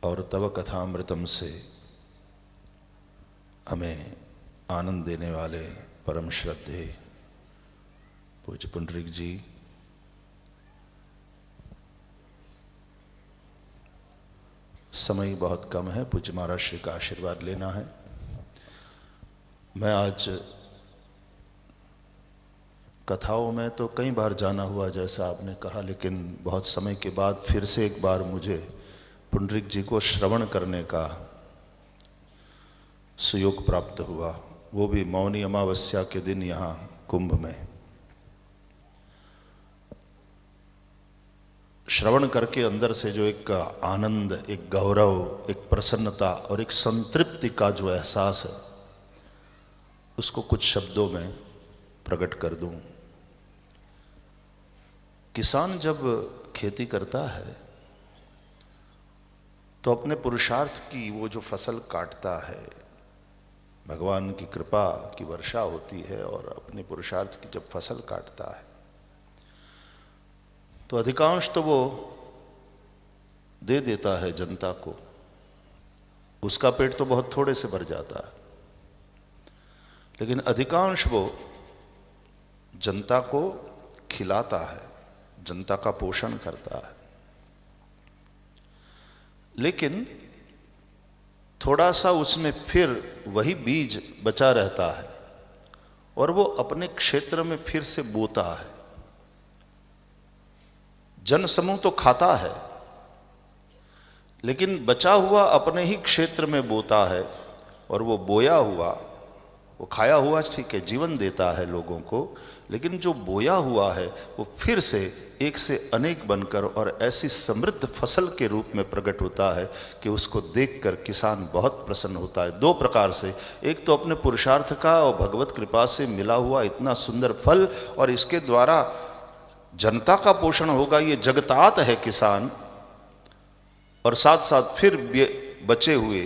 और तव कथामृतम से हमें आनंद देने वाले परम श्रद्धेय पूज्य पुंडरीक जी, समय बहुत कम है, पूज्य महाराज श्री का आशीर्वाद लेना है। मैं आज कथाओं में तो कई बार जाना हुआ जैसा आपने कहा, लेकिन बहुत समय के बाद फिर से एक बार मुझे पुंडरीक जी को श्रवण करने का सुयोग प्राप्त हुआ, वो भी मौनी अमावस्या के दिन यहाँ कुंभ में। श्रवण करके अंदर से जो एक आनंद, एक गौरव, एक प्रसन्नता और एक संतृप्ति का जो एहसास है, उसको कुछ शब्दों में प्रकट कर दूं। किसान जब खेती करता है तो अपने पुरुषार्थ की वो जो फसल काटता है, भगवान की कृपा की वर्षा होती है और अपने पुरुषार्थ की जब फसल काटता है तो अधिकांश तो वो दे देता है जनता को, उसका पेट तो बहुत थोड़े से भर जाता है, लेकिन अधिकांश वो जनता को खिलाता है, जनता का पोषण करता है। लेकिन थोड़ा सा उसमें फिर वही बीज बचा रहता है और वो अपने क्षेत्र में फिर से बोता है। जनसमूह तो खाता है, लेकिन बचा हुआ अपने ही क्षेत्र में बोता है और वो बोया हुआ, वो खाया हुआ ठीक है, जीवन देता है लोगों को, लेकिन जो बोया हुआ है वो फिर से एक से अनेक बनकर और ऐसी समृद्ध फसल के रूप में प्रकट होता है कि उसको देखकर किसान बहुत प्रसन्न होता है। दो प्रकार से, एक तो अपने पुरुषार्थ का और भगवत कृपा से मिला हुआ इतना सुंदर फल, और इसके द्वारा जनता का पोषण होगा, ये जगतात है किसान, और साथ साथ फिर बचे हुए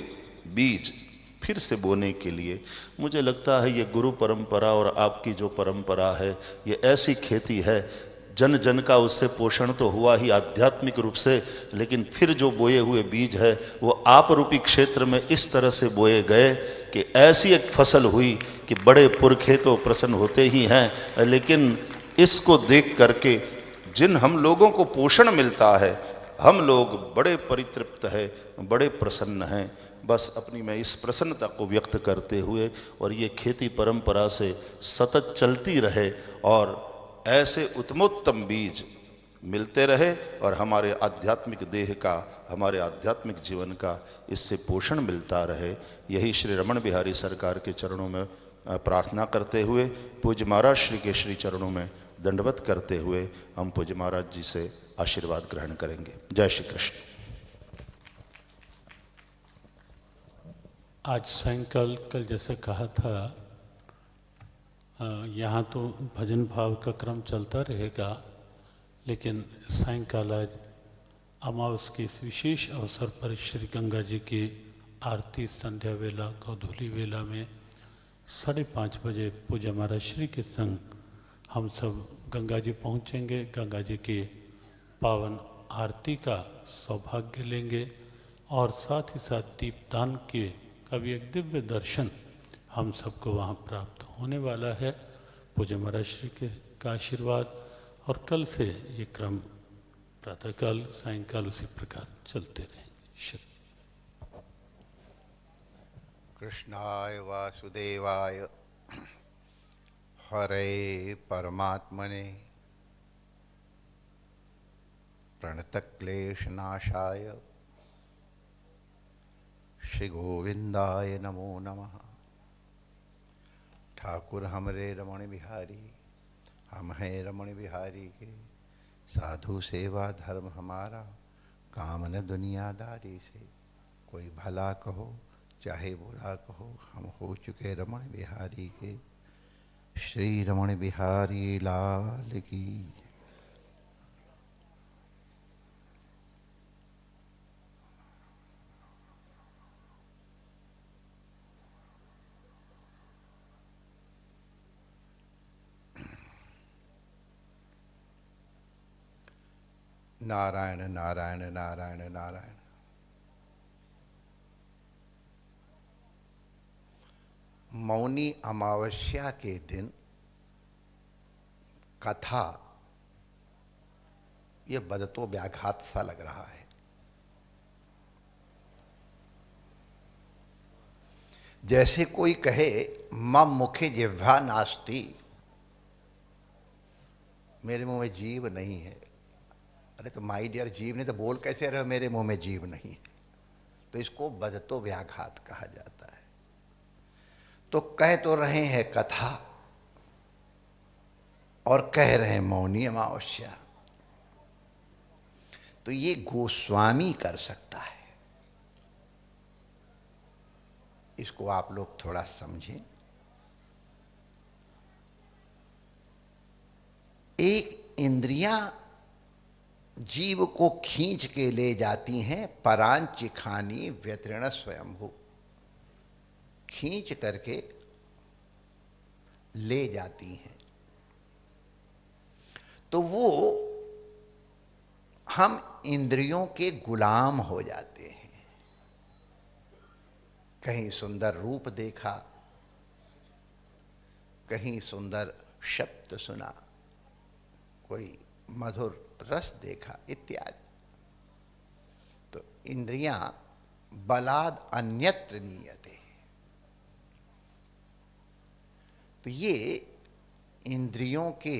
बीज फिर से बोने के लिए। मुझे लगता है ये गुरु परंपरा और आपकी जो परंपरा है, ये ऐसी खेती है, जन जन का उससे पोषण तो हुआ ही आध्यात्मिक रूप से, लेकिन फिर जो बोए हुए बीज है वो आप रूपी क्षेत्र में इस तरह से बोए गए कि ऐसी एक फसल हुई कि बड़े पुरखे तो प्रसन्न होते ही हैं, लेकिन इसको देख करके जिन हम लोगों को पोषण मिलता है, हम लोग बड़े परितृप्त हैं, बड़े प्रसन्न हैं। बस अपनी मैं इस प्रसन्नता को व्यक्त करते हुए, और ये खेती परंपरा से सतत चलती रहे और ऐसे उत्तमोत्तम बीज मिलते रहे और हमारे आध्यात्मिक देह का, हमारे आध्यात्मिक जीवन का इससे पोषण मिलता रहे, यही श्री रमण बिहारी सरकार के चरणों में प्रार्थना करते हुए, पूज्य महाराज श्री के श्री चरणों में दंडवत करते हुए हम पूज्य महाराज जी से आशीर्वाद ग्रहण करेंगे। जय श्री कृष्ण। आज सायंकाल कल जैसे कहा था, यहाँ तो भजन भाव का क्रम चलता रहेगा, लेकिन सायंकाल आज अमावस के इस विशेष अवसर पर श्री गंगा जी की आरती संध्या वेला, गोधूली वेला में 5:30 बजे पूज्य महाराज श्री के संग हम सब गंगा जी पहुँचेंगे। गंगा जी की पावन आरती का सौभाग्य लेंगे और साथ ही साथ दीपदान के का भी एक दिव्य दर्शन हम सबको वहाँ प्राप्त होने वाला है। पूज्य महाराज श्री के का आशीर्वाद, और कल से ये क्रम प्रातःकाल सायंकाल उसी प्रकार चलते रहेंगे। कृष्णाय वासुदेवाय हरे परमात्मने प्रणतक्लेशनाशाय श्री गोविंदाय नमो नमः। ठाकुर हमरे रमण बिहारी, हम हैं रमण बिहारी के, साधु सेवा धर्म हमारा, काम न दुनियादारी से। कोई भला कहो चाहे बुरा कहो, हम हो चुके रमण बिहारी के। श्री रमण बिहारी लाल की। नारायण नारायण नारायण नारायण। मौनी अमावस्या के दिन कथा, ये बदतो व्याघात सा लग रहा है। जैसे कोई कहे मम मुखे जिह्वा नास्ति, मेरे मुंह में जीव नहीं है। अरे तो माय डियर, जीव नहीं तो बोल कैसे रहे हो मेरे मुंह में जीव नहीं है? तो इसको बदतो व्याघात कहा जाता है। तो कह तो रहे हैं कथा और कह रहे हैं मौनी अमावस्या, तो ये गोस्वामी कर सकता है। इसको आप लोग थोड़ा समझें। एक इंद्रियां जीव को खींच के ले जाती हैं, परांचिखानी व्यतीर्ण स्वयंभू, खींच करके ले जाती हैं। तो वो हम इंद्रियों के गुलाम हो जाते हैं। कहीं सुंदर रूप देखा, कहीं सुंदर शब्द सुना, कोई मधुर रस देखा इत्यादि, तो इंद्रियां बलाद अन्यत्र नीयते। तो ये इंद्रियों के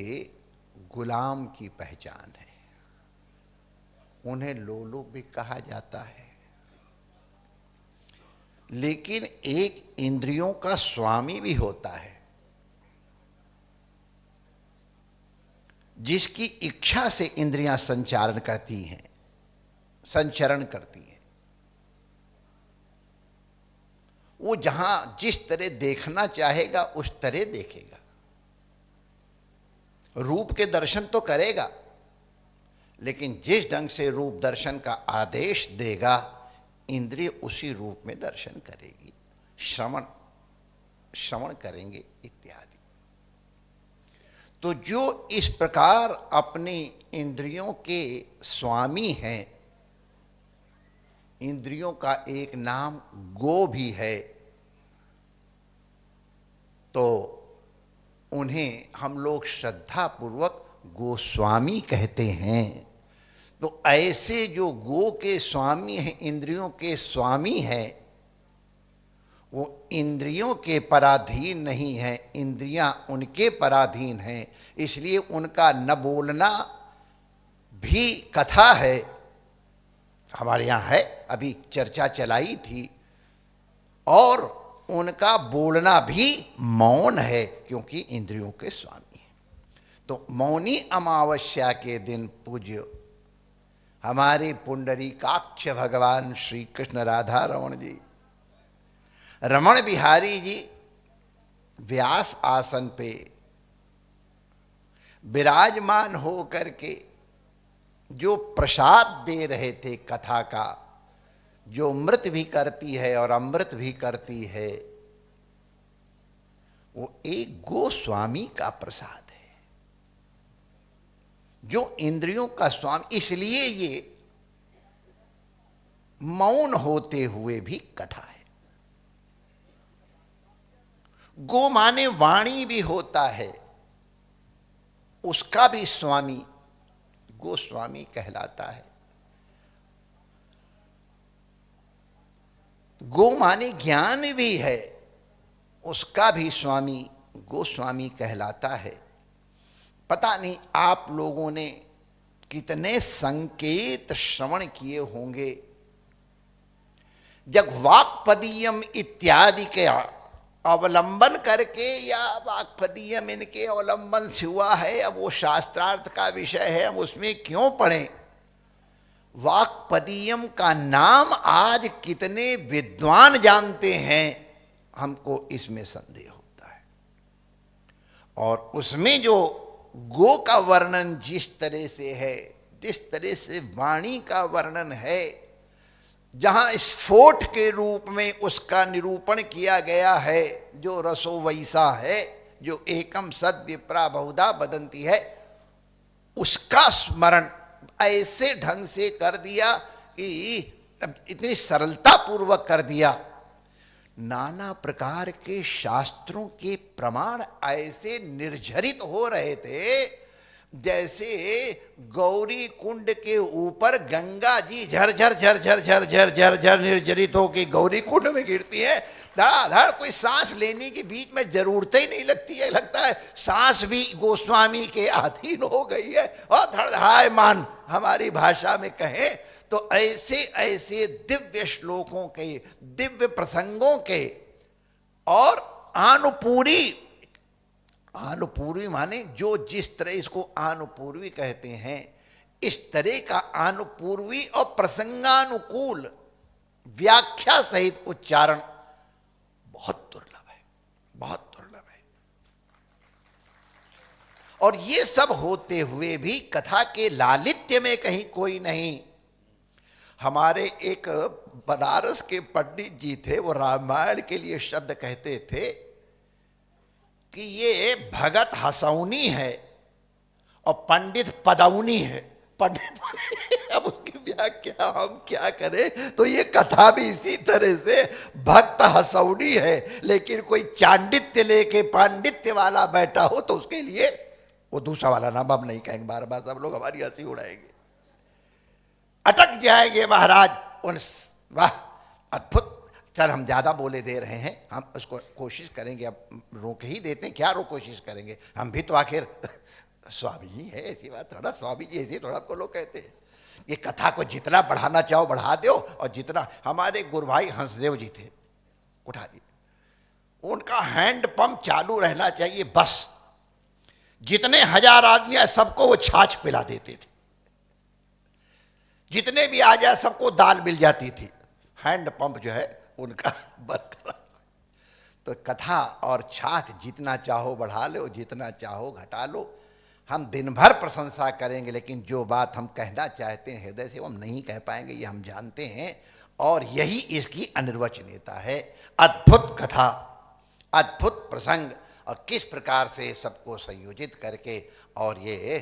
गुलाम की पहचान है। उन्हें लोलुप भी कहा जाता है। लेकिन एक इंद्रियों का स्वामी भी होता है, जिसकी इच्छा से इंद्रियां संचारण करती हैं, संचरण करती हैं। वो जहां जिस तरह देखना चाहेगा उस तरह देखेगा। रूप के दर्शन तो करेगा, लेकिन जिस ढंग से रूप दर्शन का आदेश देगा, इंद्रिय उसी रूप में दर्शन करेगी, श्रवण करेंगे इत्यादि। तो जो इस प्रकार अपनी इंद्रियों के स्वामी हैं, इंद्रियों का एक नाम गो भी है, तो उन्हें हम लोग श्रद्धापूर्वक गोस्वामी कहते हैं। तो ऐसे जो गो के स्वामी हैं, इंद्रियों के स्वामी हैं, वो इंद्रियों के पराधीन नहीं है, इंद्रियां उनके पराधीन हैं। इसलिए उनका न बोलना भी कथा है। हमारे यहाँ है, अभी चर्चा चलाई थी। और उनका बोलना भी मौन है, क्योंकि इंद्रियों के स्वामी हैं। तो मौनी अमावस्या के दिन पूज्य हमारे पुंडरीकाक्ष भगवान श्री कृष्ण राधा रमण जी, रमण बिहारी जी व्यास आसन पे विराजमान हो करके जो प्रसाद दे रहे थे कथा का, जो मृत भी करती है और अमृत भी करती है, वो एक गोस्वामी का प्रसाद है, जो इंद्रियों का स्वामी। इसलिए ये मौन होते हुए भी कथा है। गो माने वाणी भी होता है, उसका भी स्वामी गोस्वामी कहलाता है। गो माने ज्ञान भी है, उसका भी स्वामी गोस्वामी कहलाता है। पता नहीं आप लोगों ने कितने संकेत श्रवण किए होंगे। जब वाक्पदीयम इत्यादि के अवलंबन करके, या वाक्पदीयम इनके अवलंबन से हुआ है, अब वो शास्त्रार्थ का विषय है, हम उसमें क्यों पढ़ें। वाक्पदीयम का नाम आज कितने विद्वान जानते हैं, हमको इसमें संदेह होता है। और उसमें जो गो का वर्णन जिस तरह से है, जिस तरह से वाणी का वर्णन है, जहां स्फोट के रूप में उसका निरूपण किया गया है, जो रसो वैसा है, जो एकम सद विप्रा बहुधा बदंती है, उसका स्मरण ऐसे ढंग से कर दिया कि इतनी सरलता पूर्वक कर दिया। नाना प्रकार के शास्त्रों के प्रमाण ऐसे निर्झरित हो रहे थे जैसे गौरी कुंड के ऊपर गंगा जी झरझर झरझर झरझर झरझर निर्जरित होकर गौरी कुंड में गिरती है। धड़ाधड़ कोई सांस लेने के बीच में जरूरत ही नहीं लगती है, लगता है सांस भी गोस्वामी के अधीन हो गई है और धड़धड़ायमान हमारी भाषा में कहें तो ऐसे ऐसे दिव्य श्लोकों के, दिव्य प्रसंगों के और आनुपूर्वी माने जो जिस तरह इसको आनुपूर्वी कहते हैं, इस तरह का आनुपूर्वी और प्रसंगानुकूल व्याख्या सहित उच्चारण बहुत दुर्लभ है, बहुत दुर्लभ है। और ये सब होते हुए भी कथा के लालित्य में कहीं कोई नहीं। हमारे एक बनारस के पंडित जी थे, वो रामायण के लिए शब्द कहते थे कि ये भगत हंसौनी है और पंडित पदौनी है। पंडित अब उसकी व्याख्या हम क्या करें, तो ये कथा भी इसी तरह से भक्त हंसौनी है, लेकिन कोई चांडित्य लेके पांडित्य वाला बैठा हो तो उसके लिए वो दूसरा वाला नाम हम नहीं कहेंगे, बार बार सब लोग हमारी हंसी उड़ाएंगे, अटक जाएंगे महाराज उन। वाह अद्भुत। चल हम ज़्यादा बोले दे रहे हैं, हम उसको कोशिश करेंगे, अब रोक ही देते हैं, क्या रोक कोशिश करेंगे, हम भी तो आखिर स्वामी ही है, ऐसी बात थोड़ा, स्वामी जी ऐसे थोड़ा आपको लोग कहते हैं। ये कथा को जितना बढ़ाना चाहो बढ़ा दो, और जितना हमारे गुरु भाई हंसदेव जी थे, उठा दिए, उनका हैंड पंप चालू रहना चाहिए बस। जितने हजार आदमी आए सबको वो छाछ पिला देते थे, जितने भी आ जाए सबको दाल मिल जाती थी। हैंड पंप जो है उनका बरकरार। तो कथा और छाछ जितना चाहो बढ़ा लो, जितना चाहो घटा लो, हम दिन भर प्रशंसा करेंगे, लेकिन जो बात हम कहना चाहते हैं हृदय से वो हम नहीं कह पाएंगे, ये हम जानते हैं। और यही इसकी अनिर्वचनीयता है। अद्भुत कथा, अद्भुत प्रसंग, और किस प्रकार से सबको संयोजित करके और ये